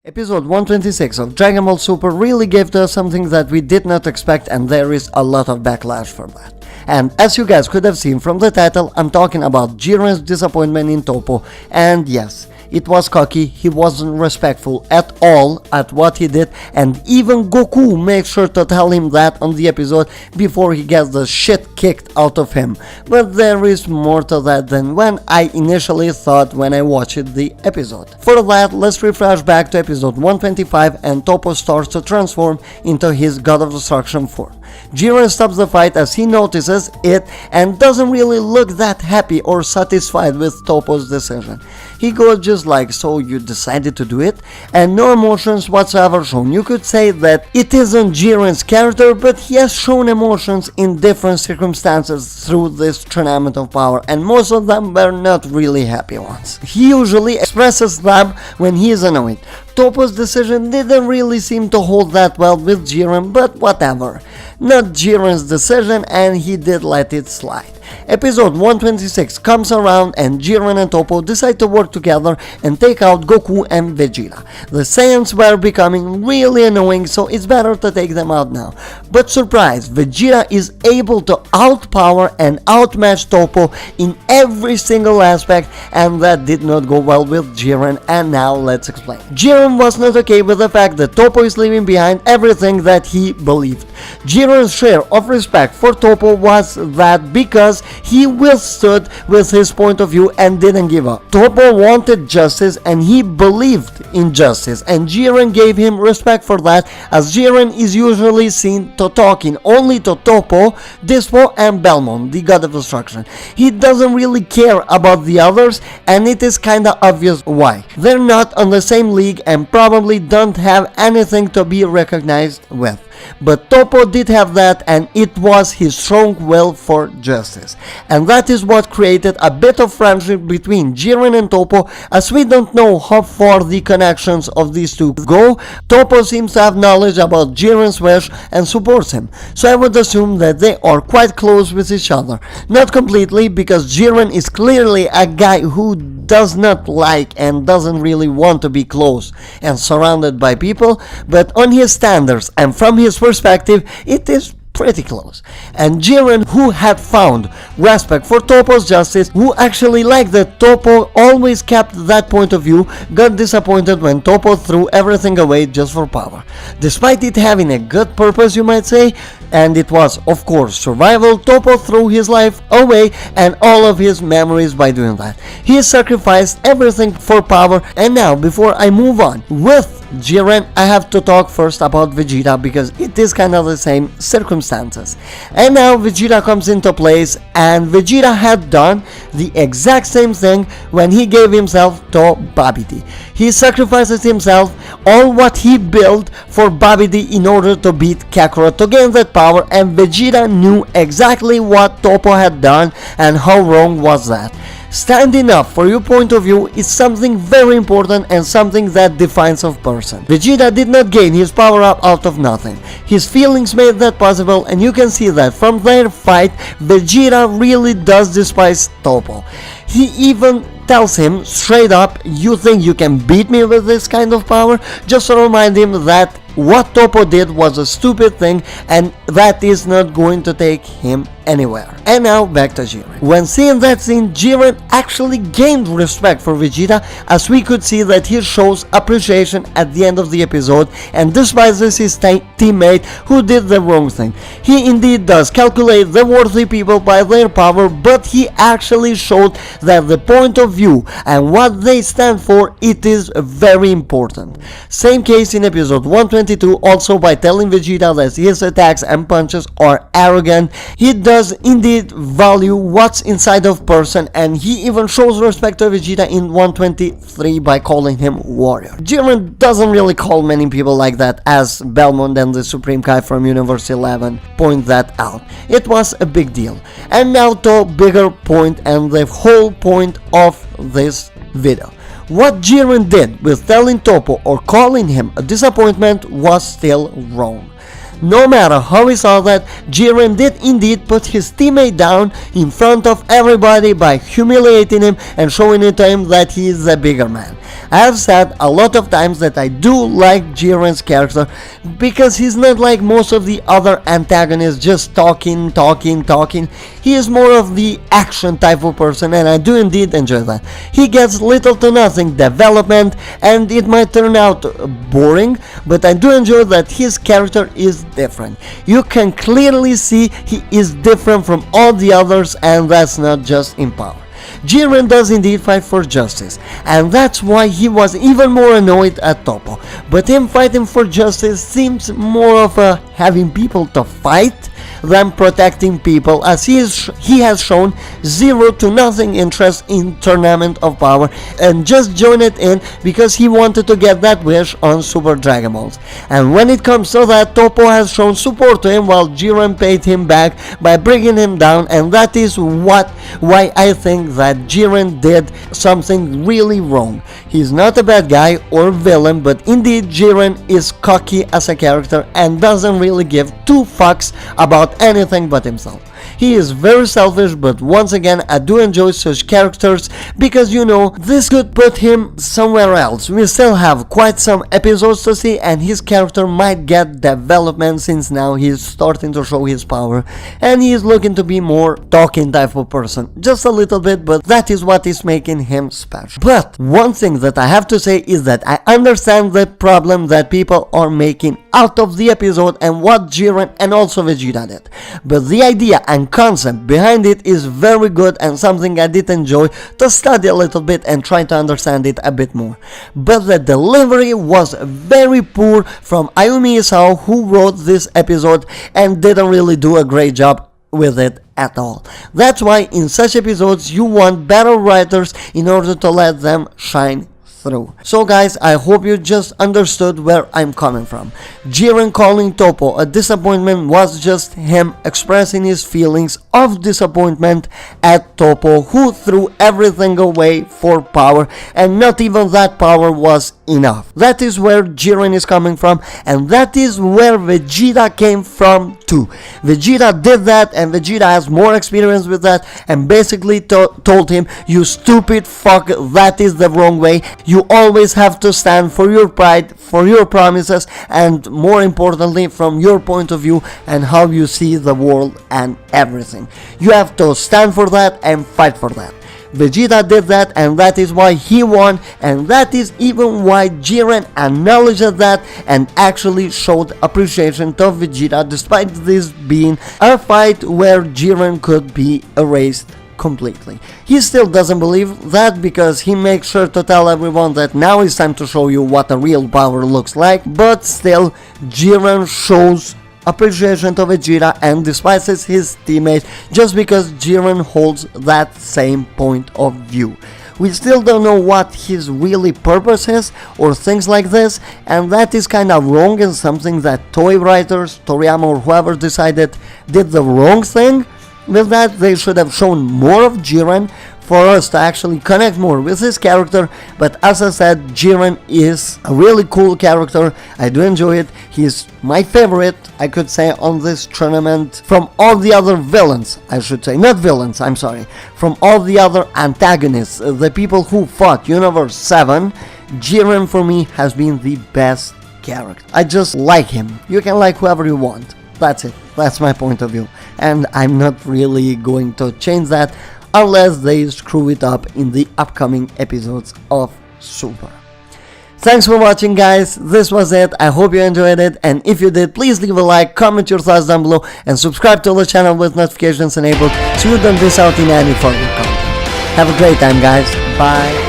Episode 126 of Dragon Ball Super really gave us something that we did not expect, and there is a lot of backlash for that. And as you guys could have seen from the title, I'm talking about Jiren's disappointment in Toppo, and yes, it was cocky, he wasn't respectful at all at what he did, and even Goku makes sure to tell him that on the episode before he gets the shit kicked out of him. But there is more to that than when I initially thought when I watched the episode. For that, let's refresh back to episode 125 and Toppo starts to transform into his God of Destruction form. Jiren stops the fight as he notices it and doesn't really look that happy or satisfied with Toppo's decision. He goes just like, so you decided to do it? And no emotions whatsoever shown. You could say that it isn't Jiren's character, but he has shown emotions in different circumstances through this tournament of power, and most of them were not really happy ones. He usually expresses them when he is annoyed. Toppo's decision didn't really seem to hold that well with Jiren, but whatever. Not Jiren's decision, and he did let it slide. Episode 126 comes around and Jiren and Toppo decide to work together and take out Goku and Vegeta. The Saiyans were becoming really annoying, so it's better to take them out now. But surprise, Vegeta is able to outpower and outmatch Toppo in every single aspect, and that did not go well with Jiren, and now let's explain. Jiren was not okay with the fact that Toppo is leaving behind everything that he believed. Jiren's share of respect for Toppo was that because he withstood with his point of view and didn't give up. Toppo wanted justice and he believed in justice, and Jiren gave him respect for that, as Jiren is usually seen to talking only to Toppo, Dispo and Belmont, the God of Destruction. He doesn't really care about the others, and it is kinda obvious why. They're not on the same league and probably don't have anything to be recognized with. But Toppo did have that, and it was his strong will for justice. And that is what created a bit of friendship between Jiren and Toppo, as we don't know how far the connections of these two go. Toppo seems to have knowledge about Jiren's wish and supports him, so I would assume that they are quite close with each other. Not completely, because Jiren is clearly a guy who does not like and doesn't really want to be close and surrounded by people, but on his standards and from his perspective, it is pretty close. And Jiren, who had found respect for Toppo's justice, who actually liked that Toppo always kept that point of view, got disappointed when Toppo threw everything away just for power. Despite it having a good purpose, you might say, and it was of course survival, Toppo threw his life away and all of his memories by doing that. He sacrificed everything for power. And now, before I move on with Jiren, I have to talk first about Vegeta, because it is kind of the same circumstances. And now Vegeta comes into place, and Vegeta had done the exact same thing when he gave himself to Babidi. He sacrifices himself, all what he built for Babidi in order to beat Kakarot to gain that power, and Vegeta knew exactly what Toppo had done and how wrong was that. Standing up for your point of view is something very important and something that defines a person. Vegeta did not gain his power up out of nothing. His feelings made that possible, and you can see that from their fight, Vegeta really does despise Toppo. He even tells him straight up, you think you can beat me with this kind of power? Just to remind him that what Toppo did was a stupid thing, and that is not going to take him anywhere. And now back to Jiren. When seeing that scene, Jiren actually gained respect for Vegeta, as we could see that he shows appreciation at the end of the episode and despises his teammate who did the wrong thing. He indeed does calculate the worthy people by their power, but he actually showed that the point of view and what they stand for, it is very important. Same case in episode 122, also by telling Vegeta that his attacks and punches are arrogant. He does indeed value what's inside of person, and he even shows respect to Vegeta in 123 by calling him warrior. Jiren doesn't really call many people like that, as Belmont and the Supreme Kai from Universe 11 point that out. It was a big deal. And now to a bigger point and the whole point of this video. What Jiren did with telling Toppo or calling him a disappointment was still wrong. no matter how he saw that, Jiren did indeed put his teammate down in front of everybody by humiliating him and showing it to him that he is a bigger man. I have said a lot of times that I do like Jiren's character because he's not like most of the other antagonists, just talking. He is more of the action type of person, and I do indeed enjoy that. He gets little to nothing development, and it might turn out boring, but I do enjoy that his character is different. You can clearly see he is different from all the others, and that's not just in power. Jiren does indeed fight for justice, and that's why he was even more annoyed at Toppo. But him fighting for justice seems more of a having people to fight than protecting people, as he has shown zero to nothing interest in Tournament of Power and just joined it in because he wanted to get that wish on Super Dragon Balls. And when it comes to that, Toppo has shown support to him while Jiren paid him back by bringing him down, and that is why I think that Jiren did something really wrong. He's not a bad guy or villain, but indeed Jiren is cocky as a character and doesn't really give two fucks about anything but himself. He is very selfish, but once again I do enjoy such characters because, you know, this could put him somewhere else. We still have quite some episodes to see, and his character might get development since now he is starting to show his power and he is looking to be more talking type of person. Just a little bit, but that is what is making him special. But one thing that I have to say is that I understand the problem that people are making out of the episode and what Jiren and also Vegeta did. But the idea and concept behind it is very good and something I did enjoy to study a little bit and try to understand it a bit more. But the delivery was very poor from Ayumi Isao, who wrote this episode and didn't really do a great job with it at all. That's why in such episodes you want better writers in order to let them shine through. So guys, I hope you just understood where I'm coming from. Jiren calling Toppo a disappointment was just him expressing his feelings of disappointment at Toppo, who threw everything away for power, and not even that power was enough. That is where Jiren is coming from, and that is where Vegeta came from too. Vegeta did that, and Vegeta has more experience with that and basically told him, you stupid fuck, that is the wrong way. You always have to stand for your pride, for your promises, and more importantly from your point of view and how you see the world and everything. You have to stand for that and fight for that. Vegeta did that, and that is why he won, and that is even why Jiren acknowledged that and actually showed appreciation to Vegeta, despite this being a fight where Jiren could be erased completely. He still doesn't believe that because he makes sure to tell everyone that now it's time to show you what a real power looks like, but still Jiren shows appreciation to Vegeta and despises his teammate just because Jiren holds that same point of view. We still don't know what his really purpose is or things like this, and that is kind of wrong and something that Toei writers, Toriyama or whoever decided did the wrong thing. With that, they should have shown more of Jiren for us to actually connect more with his character. But as I said, Jiren is a really cool character. I do enjoy it. He's my favorite, I could say, on this tournament from all the other villains. I should say, not villains, I'm sorry. From all the other antagonists, the people who fought Universe 7, Jiren for me has been the best character. I just like him. You can like whoever you want. That's it. That's my point of view. And I'm not really going to change that unless they screw it up in the upcoming episodes of Super. Thanks for watching, guys. This was it. I hope you enjoyed it, and if you did, please leave a like, comment your thoughts down below, and subscribe to the channel with notifications enabled so you don't miss out in any further content. Have a great time, guys. Bye.